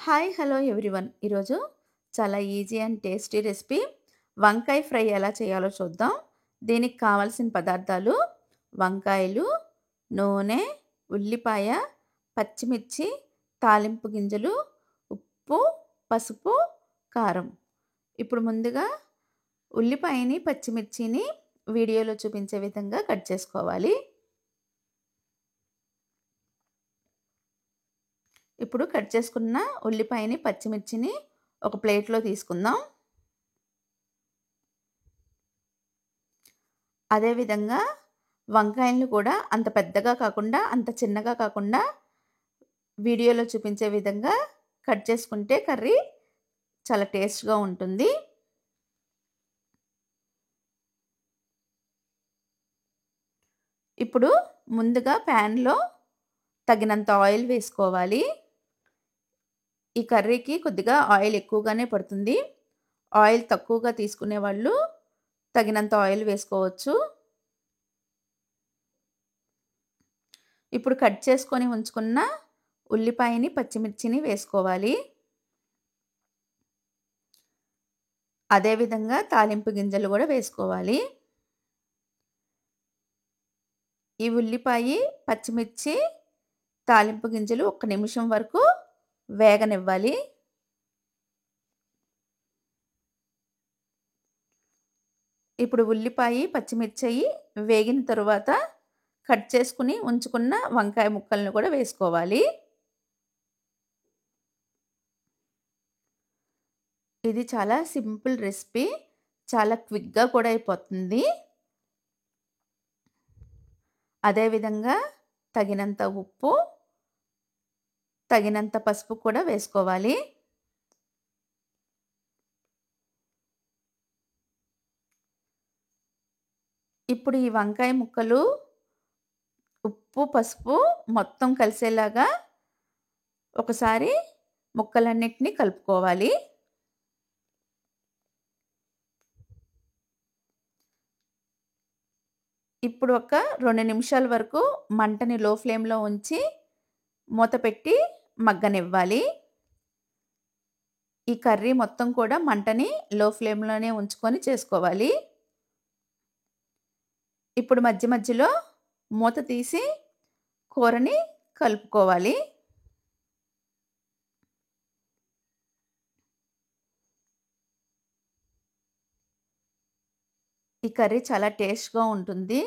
Hi hello everyone. ఈరోజు చాలా easy and tasty recipe వంకాయ ఫ్రై ఎలా చేయాలో చూద్దాం. దీనికి కావాల్సిన పదార్థాలు వంకాయలు, నూనె, ఉల్లిపాయ, పచ్చిమిర్చి, తాలింపు గింజలు, ఉప్పు, పసుపు, కారం. ఇప్పుడు ముందుగా ఉల్లిపాయని, పచ్చిమిర్చిని వీడియోలో చూపించే విధంగా కట్ చేసుకోవాలి. ఇప్పుడు కట్ చేసుకున్న ఉల్లిపాయని, పచ్చిమిర్చిని ఒక ప్లేట్‌లో తీసుకుందాం. అదేవిధంగా వంకాయలను కూడా అంత పెద్దగా కాకుండా, అంత చిన్నగా కాకుండా వీడియోలో చూపించే విధంగా కట్ చేసుకుంటే కర్రీ చాలా టేస్ట్‌గా ఉంటుంది. ఇప్పుడు ముందుగా ప్యాన్‌లో తగినంత ఆయిల్ వేసుకోవాలి. ఈ కర్రీకి కొద్దిగా ఆయిల్ ఎక్కువగానే పడుతుంది. ఆయిల్ తక్కువగా తీసుకునేవాళ్ళు తగినంత ఆయిల్ వేసుకోవచ్చు. ఇప్పుడు కట్ చేసుకొని ఉంచుకున్న ఉల్లిపాయని, పచ్చిమిర్చిని వేసుకోవాలి. అదేవిధంగా తాలింపు గింజలు కూడా వేసుకోవాలి. ఈ ఉల్లిపాయి, పచ్చిమిర్చి, తాలింపు గింజలు 1 నిమిషం వరకు వేగనివ్వాలి. ఇప్పుడు ఉల్లిపాయి, పచ్చిమిర్చి వేగిన తరువాత కట్ చేసుకుని ఉంచుకున్న వంకాయ ముక్కలను కూడా వేసుకోవాలి. ఇది చాలా సింపుల్ రెసిపీ. చాలా క్విక్‌గా కూడా అయిపోతుంది. అదేవిధంగా తగినంత ఉప్పు, తగినంత పసుపు కూడా వేసుకోవాలి. ఇప్పుడు ఈ వంకాయ ముక్కలు, ఉప్పు, పసుపు మొత్తం కలిసేలాగా ఒకసారి ముక్కలన్నిటిని కలుపుకోవాలి. ఇప్పుడు ఒక 2 నిమిషాల వరకు మంటని లో ఫ్లేమ్‌లో ఉంచి మూత పెట్టి మగ్గనివ్వాలి. ఈ కర్రీ మొత్తం కూడా మంటని లో ఫ్లేమ్‌లోనే ఉంచుకొని చేసుకోవాలి. ఇప్పుడు మధ్య మధ్యలో మూత తీసి కూరని కలుపుకోవాలి. ఈ కర్రీ చాలా టేస్ట్‌గా ఉంటుంది.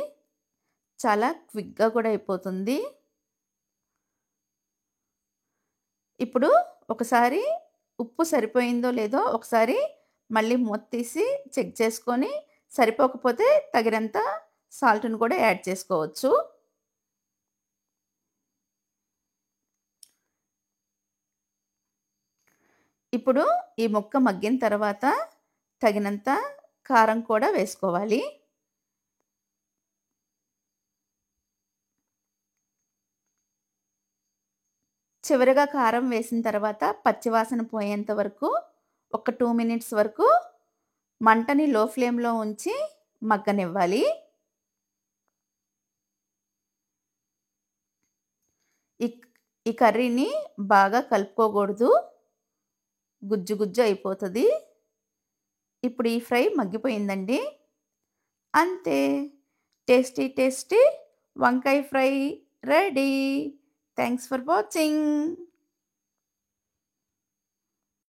చాలా క్విక్‌గా కూడా అయిపోతుంది. ఇప్పుడు ఒకసారి ఉప్పు సరిపోయిందో లేదో ఒకసారి మళ్ళీ మూత తీసి చెక్ చేసుకొని సరిపోకపోతే తగినంత సాల్ట్‌ని కూడా యాడ్ చేసుకోవచ్చు. ఇప్పుడు ఈ ముక్క మగ్గిన తర్వాత తగినంత కారం కూడా వేసుకోవాలి. చివరగా కారం వేసిన తర్వాత పచ్చివాసన పోయేంత వరకు ఒక 2 మినిట్స్ వరకు మంటని లో ఫ్లేమ్‌లో ఉంచి మగ్గనివ్వాలి. ఈ ఈ కర్రీని బాగా కలుపుకోకూడదు. గుజ్జు గుజ్జు అయిపోతది. ఇప్పుడు ఈ ఫ్రై మగ్గిపోయిందండి. అంతే. టేస్టీ టేస్టీ వంకాయ fry ready. Thanks for watching.